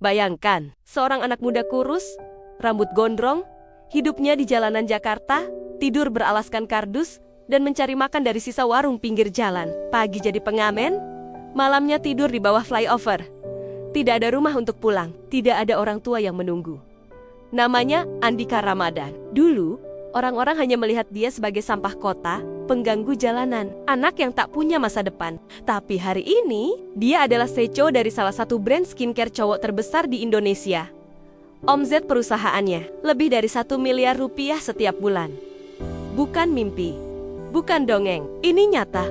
Bayangkan, seorang anak muda kurus, rambut gondrong, hidupnya di jalanan Jakarta, tidur beralaskan kardus, dan mencari makan dari sisa warung pinggir jalan. Pagi jadi pengamen, malamnya tidur di bawah flyover. Tidak ada rumah untuk pulang, tidak ada orang tua yang menunggu. Namanya Andika Ramadan. Dulu, orang-orang hanya melihat dia sebagai sampah kota, pengganggu jalanan, anak yang tak punya masa depan. Tapi hari ini, dia adalah CEO dari salah satu brand skincare cowok terbesar di Indonesia. Omzet perusahaannya lebih dari 1 miliar rupiah setiap bulan. Bukan mimpi, bukan dongeng, ini nyata.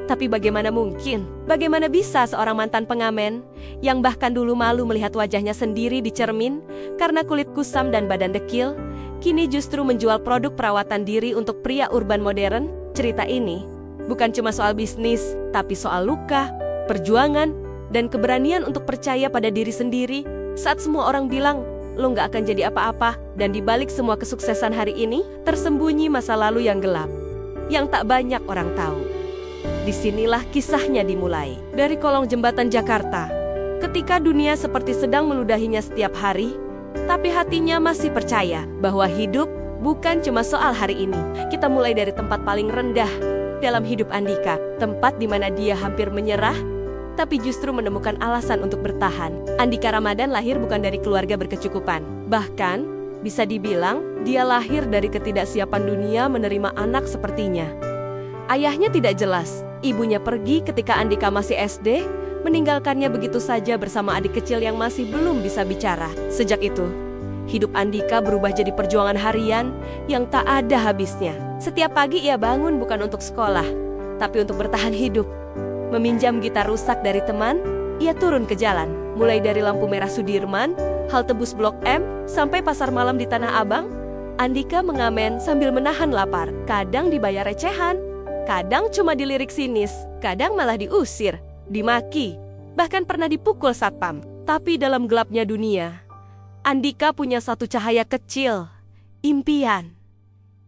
Tapi bagaimana mungkin? Bagaimana bisa seorang mantan pengamen yang bahkan dulu malu melihat wajahnya sendiri di cermin karena kulit kusam dan badan dekil, kini justru menjual produk perawatan diri untuk pria urban modern? Cerita ini bukan cuma soal bisnis, tapi soal luka, perjuangan, dan keberanian untuk percaya pada diri sendiri saat semua orang bilang, lo nggak akan jadi apa-apa. Dan dibalik semua kesuksesan hari ini, tersembunyi masa lalu yang gelap, yang tak banyak orang tahu. Disinilah kisahnya dimulai. Dari kolong jembatan Jakarta, ketika dunia seperti sedang meludahinya setiap hari, tapi hatinya masih percaya bahwa hidup bukan cuma soal hari ini. Kita mulai dari tempat paling rendah dalam hidup Andika, tempat di mana dia hampir menyerah, tapi justru menemukan alasan untuk bertahan. Andika Ramadan lahir bukan dari keluarga berkecukupan. Bahkan, bisa dibilang, dia lahir dari ketidaksiapan dunia menerima anak sepertinya. Ayahnya tidak jelas, ibunya pergi ketika Andika masih SD, meninggalkannya begitu saja bersama adik kecil yang masih belum bisa bicara. Sejak itu, hidup Andika berubah jadi perjuangan harian yang tak ada habisnya. Setiap pagi ia bangun bukan untuk sekolah, tapi untuk bertahan hidup. Meminjam gitar rusak dari teman, ia turun ke jalan. Mulai dari lampu merah Sudirman, halte bus Blok M, sampai pasar malam di Tanah Abang, Andika mengamen sambil menahan lapar. Kadang dibayar recehan, kadang cuma dilirik sinis, kadang malah diusir, dimaki, bahkan pernah dipukul satpam. Tapi dalam gelapnya dunia, Andika punya satu cahaya kecil, impian.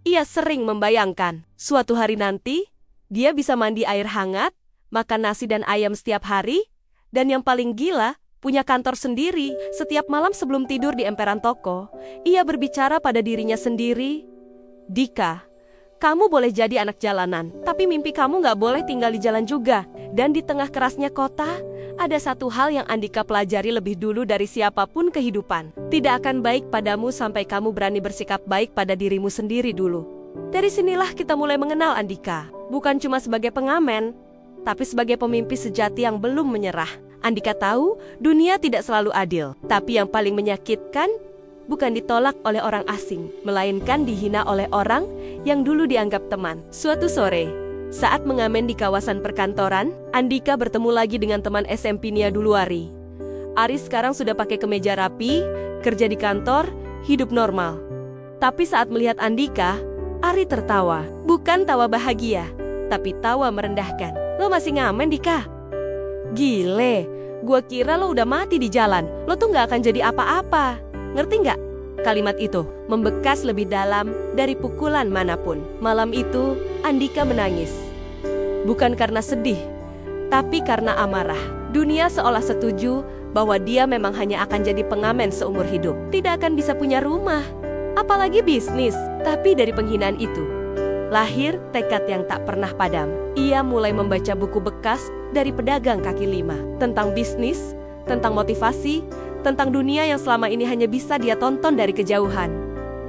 Ia sering membayangkan, suatu hari nanti, dia bisa mandi air hangat, makan nasi dan ayam setiap hari, dan yang paling gila, punya kantor sendiri. Setiap malam sebelum tidur di emperan toko, ia berbicara pada dirinya sendiri, Dika, kamu boleh jadi anak jalanan, tapi mimpi kamu nggak boleh tinggal di jalan juga. Dan di tengah kerasnya kota, ada satu hal yang Andika pelajari lebih dulu dari siapapun kehidupan. Tidak akan baik padamu sampai kamu berani bersikap baik pada dirimu sendiri dulu. Dari sinilah kita mulai mengenal Andika. Bukan cuma sebagai pengamen, tapi sebagai pemimpi sejati yang belum menyerah. Andika tahu dunia tidak selalu adil, tapi yang paling menyakitkan bukan ditolak oleh orang asing, melainkan dihina oleh orang yang dulu dianggap teman. Suatu sore, saat mengamen di kawasan perkantoran, Andika bertemu lagi dengan teman SMP-nya dulu, Ari. Ari sekarang sudah pakai kemeja rapi, kerja di kantor, hidup normal. Tapi saat melihat Andika, Ari tertawa. Bukan tawa bahagia, tapi tawa merendahkan. Lo masih ngamen, Dika? Gile, gua kira lo udah mati di jalan. Lo tuh gak akan jadi apa-apa. Ngerti nggak? Kalimat itu membekas lebih dalam dari pukulan manapun. Malam itu, Andika menangis. Bukan karena sedih, tapi karena amarah. Dunia seolah setuju bahwa dia memang hanya akan jadi pengamen seumur hidup. Tidak akan bisa punya rumah, apalagi bisnis. Tapi dari penghinaan itu, lahir tekad yang tak pernah padam. Ia mulai membaca buku bekas dari pedagang kaki lima. Tentang bisnis, tentang motivasi, tentang dunia yang selama ini hanya bisa dia tonton dari kejauhan.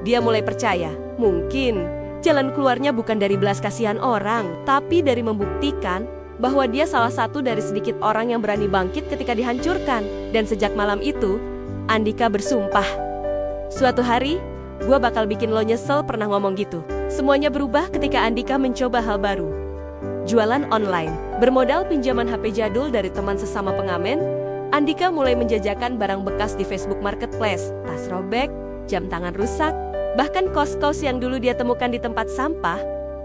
Dia mulai percaya, mungkin jalan keluarnya bukan dari belas kasihan orang, tapi dari membuktikan bahwa dia salah satu dari sedikit orang yang berani bangkit ketika dihancurkan. Dan sejak malam itu, Andika bersumpah, suatu hari, gua bakal bikin lo nyesel pernah ngomong gitu. Semuanya berubah ketika Andika mencoba hal baru. Jualan online. Bermodal pinjaman HP jadul dari teman sesama pengamen, Andika mulai menjajakan barang bekas di Facebook Marketplace, tas robek, jam tangan rusak, bahkan kaos-kaos yang dulu dia temukan di tempat sampah.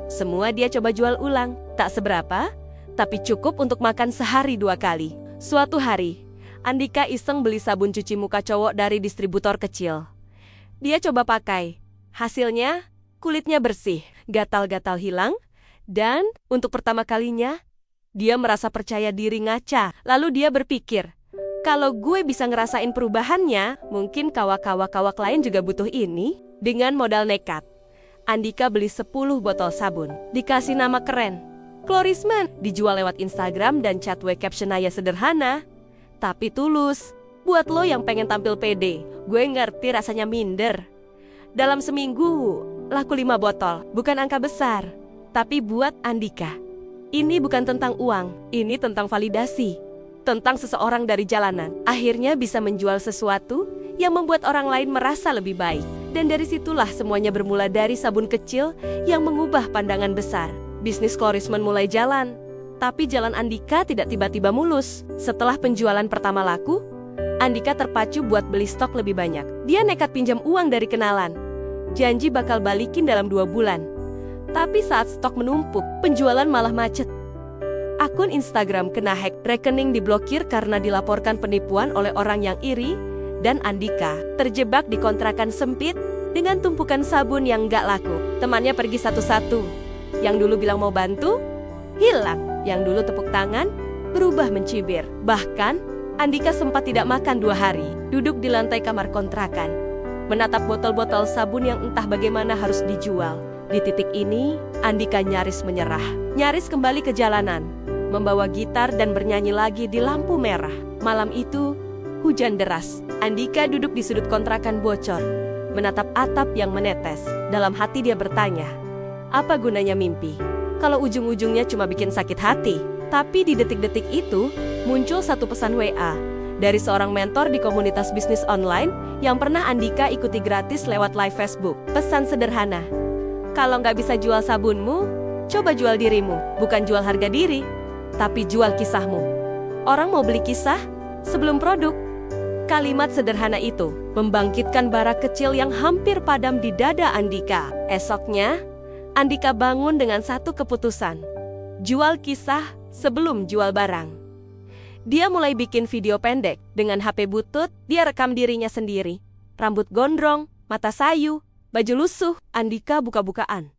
Semua dia coba jual ulang, tak seberapa, tapi cukup untuk makan sehari 2 kali. Suatu hari, Andika iseng beli sabun cuci muka cowok dari distributor kecil. Dia coba pakai, hasilnya kulitnya bersih, gatal-gatal hilang, dan untuk pertama kalinya, dia merasa percaya diri ngaca. Lalu dia berpikir, Kalau gue bisa ngerasain perubahannya, mungkin kawak-kawak lain juga butuh ini. Dengan modal nekat, Andika beli 10 botol sabun. Dikasih nama keren, Chlorisman. Dijual lewat Instagram dan chat captionnya sederhana, tapi tulus. Buat lo yang pengen tampil pede, gue ngerti rasanya minder. Dalam seminggu, laku 5 botol. Bukan angka besar, tapi buat Andika, ini bukan tentang uang, ini tentang validasi. Tentang seseorang dari jalanan, akhirnya bisa menjual sesuatu yang membuat orang lain merasa lebih baik. Dan dari situlah semuanya bermula dari sabun kecil yang mengubah pandangan besar. Bisnis Chlorisman mulai jalan, tapi jalan Andika tidak tiba-tiba mulus. Setelah penjualan pertama laku, Andika terpacu buat beli stok lebih banyak. Dia nekat pinjam uang dari kenalan, janji bakal balikin dalam 2 bulan. Tapi saat stok menumpuk, penjualan malah macet. Akun Instagram kena hack, rekening diblokir karena dilaporkan penipuan oleh orang yang iri, dan Andika terjebak di kontrakan sempit dengan tumpukan sabun yang gak laku. Temannya pergi satu-satu. Yang dulu bilang mau bantu, hilang. Yang dulu tepuk tangan, berubah mencibir. Bahkan, Andika sempat tidak makan 2 hari, duduk di lantai kamar kontrakan, menatap botol-botol sabun yang entah bagaimana harus dijual. Di titik ini, Andika nyaris menyerah. Nyaris kembali ke jalanan, membawa gitar dan bernyanyi lagi di lampu merah. Malam itu, hujan deras. Andika duduk di sudut kontrakan bocor, menatap atap yang menetes. Dalam hati dia bertanya, apa gunanya mimpi kalau ujung-ujungnya cuma bikin sakit hati? Tapi di detik-detik itu, muncul satu pesan WA dari seorang mentor di komunitas bisnis online yang pernah Andika ikuti gratis lewat live Facebook. Pesan sederhana, kalau nggak bisa jual sabunmu, coba jual dirimu. Bukan jual harga diri, tapi jual kisahmu. Orang mau beli kisah sebelum produk. Kalimat sederhana itu membangkitkan bara kecil yang hampir padam di dada Andika. Esoknya, Andika bangun dengan satu keputusan, jual kisah sebelum jual barang. Dia mulai bikin video pendek. Dengan HP butut, dia rekam dirinya sendiri. Rambut gondrong, mata sayu, baju lusuh. Andika buka-bukaan.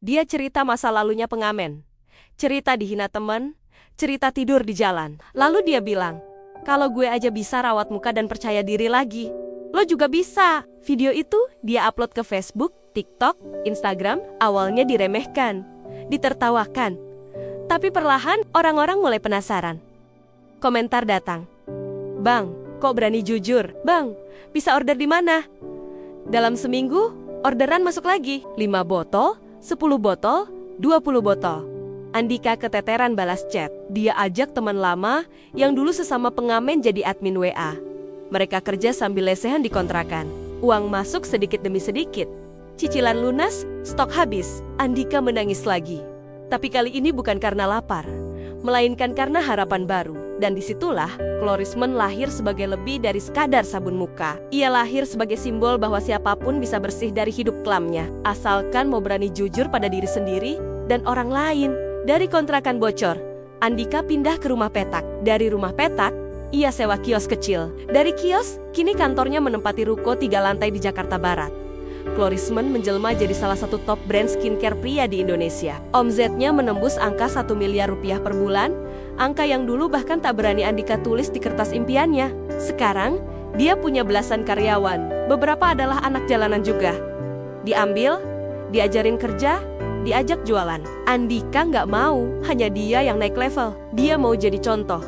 Dia cerita masa lalunya pengamen, cerita dihina teman, cerita tidur di jalan. Lalu dia bilang, kalau gue aja bisa rawat muka dan percaya diri lagi, lo juga bisa. Video itu dia upload ke Facebook, TikTok, Instagram. Awalnya diremehkan, ditertawakan. Tapi perlahan orang-orang mulai penasaran. Komentar datang. Bang, kok berani jujur? Bang, bisa order di mana? Dalam seminggu, orderan masuk lagi. 5 botol, 10 botol, 20 botol. Andika keteteran balas chat. Dia ajak teman lama yang dulu sesama pengamen jadi admin WA. Mereka kerja sambil lesehan di kontrakan. Uang masuk sedikit demi sedikit. Cicilan lunas, stok habis. Andika menangis lagi. Tapi kali ini bukan karena lapar, melainkan karena harapan baru. Dan disitulah Chlorisman lahir sebagai lebih dari sekadar sabun muka. Ia lahir sebagai simbol bahwa siapapun bisa bersih dari hidup kelamnya, asalkan mau berani jujur pada diri sendiri dan orang lain. Dari kontrakan bocor, Andika pindah ke rumah petak. Dari rumah petak, ia sewa kios kecil. Dari kios, kini kantornya menempati ruko 3 lantai di Jakarta Barat. Chlorisman menjelma jadi salah satu top brand skincare pria di Indonesia. Omzetnya menembus angka 1 miliar rupiah per bulan, angka yang dulu bahkan tak berani Andika tulis di kertas impiannya. Sekarang, dia punya belasan karyawan, beberapa adalah anak jalanan juga. Diambil, diajarin kerja, diajak jualan. Andika nggak mau, hanya dia yang naik level. Dia mau jadi contoh,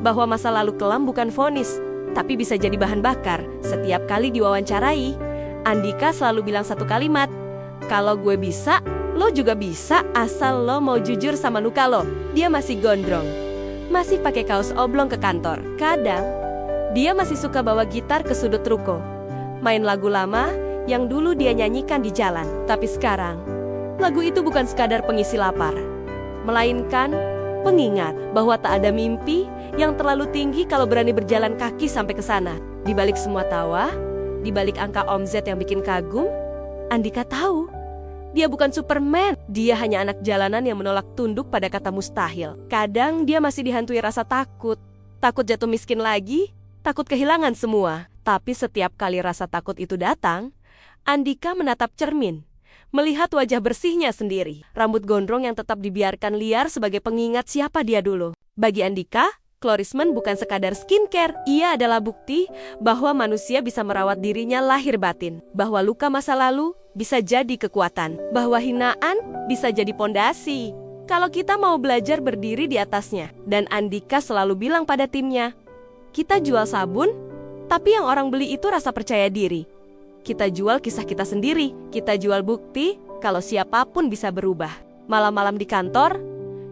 bahwa masa lalu kelam bukan vonis, tapi bisa jadi bahan bakar. Setiap kali diwawancarai, Andika selalu bilang satu kalimat, kalau gue bisa, lo juga bisa asal lo mau jujur sama luka lo. Dia masih gondrong, masih pakai kaos oblong ke kantor. Kadang, dia masih suka bawa gitar ke sudut ruko, main lagu lama yang dulu dia nyanyikan di jalan. Tapi sekarang, lagu itu bukan sekadar pengisi lapar, melainkan pengingat bahwa tak ada mimpi yang terlalu tinggi kalau berani berjalan kaki sampai ke sana. Di balik semua tawa, di balik angka omzet yang bikin kagum, Andika tahu dia bukan Superman. Dia hanya anak jalanan yang menolak tunduk pada kata mustahil. Kadang dia masih dihantui rasa takut. Takut jatuh miskin lagi, takut kehilangan semua. Tapi setiap kali rasa takut itu datang, Andika menatap cermin, melihat wajah bersihnya sendiri. Rambut gondrong yang tetap dibiarkan liar sebagai pengingat siapa dia dulu. Bagi Andika, Chlorismen bukan sekadar skincare. Ia adalah bukti bahwa manusia bisa merawat dirinya lahir batin. Bahwa luka masa lalu bisa jadi kekuatan. Bahwa hinaan bisa jadi pondasi. Kalau kita mau belajar berdiri di atasnya. Dan Andika selalu bilang pada timnya, kita jual sabun, tapi yang orang beli itu rasa percaya diri. Kita jual kisah kita sendiri. Kita jual bukti kalau siapapun bisa berubah. Malam-malam di kantor,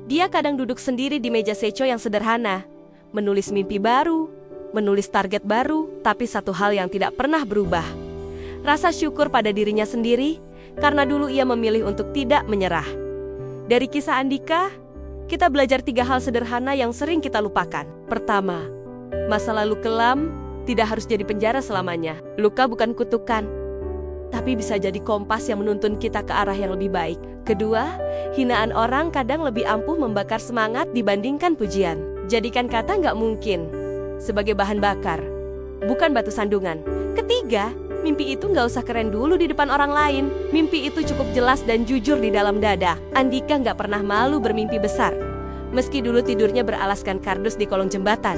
dia kadang duduk sendiri di meja seco yang sederhana. Menulis mimpi baru, menulis target baru, tapi satu hal yang tidak pernah berubah. Rasa syukur pada dirinya sendiri, karena dulu ia memilih untuk tidak menyerah. Dari kisah Andika, kita belajar 3 hal sederhana yang sering kita lupakan. Pertama, masa lalu kelam tidak harus jadi penjara selamanya. Luka bukan kutukan, tapi bisa jadi kompas yang menuntun kita ke arah yang lebih baik. Kedua, hinaan orang kadang lebih ampuh membakar semangat dibandingkan pujian. Jadikan kata nggak mungkin sebagai bahan bakar, bukan batu sandungan. Ketiga, mimpi itu nggak usah keren dulu di depan orang lain. Mimpi itu cukup jelas dan jujur di dalam dada. Andika nggak pernah malu bermimpi besar, meski dulu tidurnya beralaskan kardus di kolong jembatan.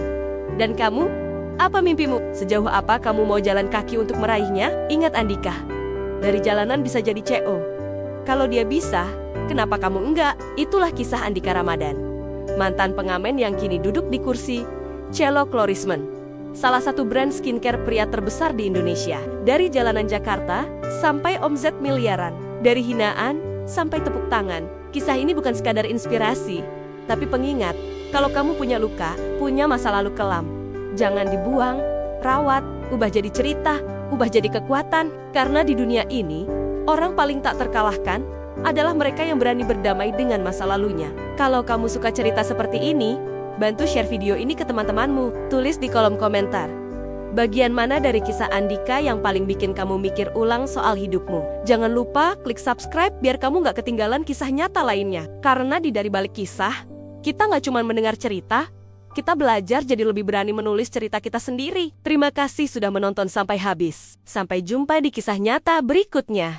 Dan kamu, apa mimpimu? Sejauh apa kamu mau jalan kaki untuk meraihnya? Ingat Andika, dari jalanan bisa jadi CEO. Kalau dia bisa, kenapa kamu enggak? Itulah kisah Andika Ramadan, mantan pengamen yang kini duduk di kursi Cello Chlorismen, salah satu brand skincare pria terbesar di Indonesia. Dari jalanan Jakarta sampai omzet miliaran, dari hinaan sampai tepuk tangan. Kisah ini bukan sekadar inspirasi, tapi pengingat, kalau kamu punya luka, punya masa lalu kelam, jangan dibuang, rawat, ubah jadi cerita, ubah jadi kekuatan. Karena di dunia ini, orang paling tak terkalahkan adalah mereka yang berani berdamai dengan masa lalunya. Kalau kamu suka cerita seperti ini, bantu share video ini ke teman-temanmu. Tulis di kolom komentar, bagian mana dari kisah Andika yang paling bikin kamu mikir ulang soal hidupmu. Jangan lupa klik subscribe biar kamu nggak ketinggalan kisah nyata lainnya. Karena di dari balik kisah, kita nggak cuma mendengar cerita, kita belajar jadi lebih berani menulis cerita kita sendiri. Terima kasih sudah menonton sampai habis. Sampai jumpa di kisah nyata berikutnya.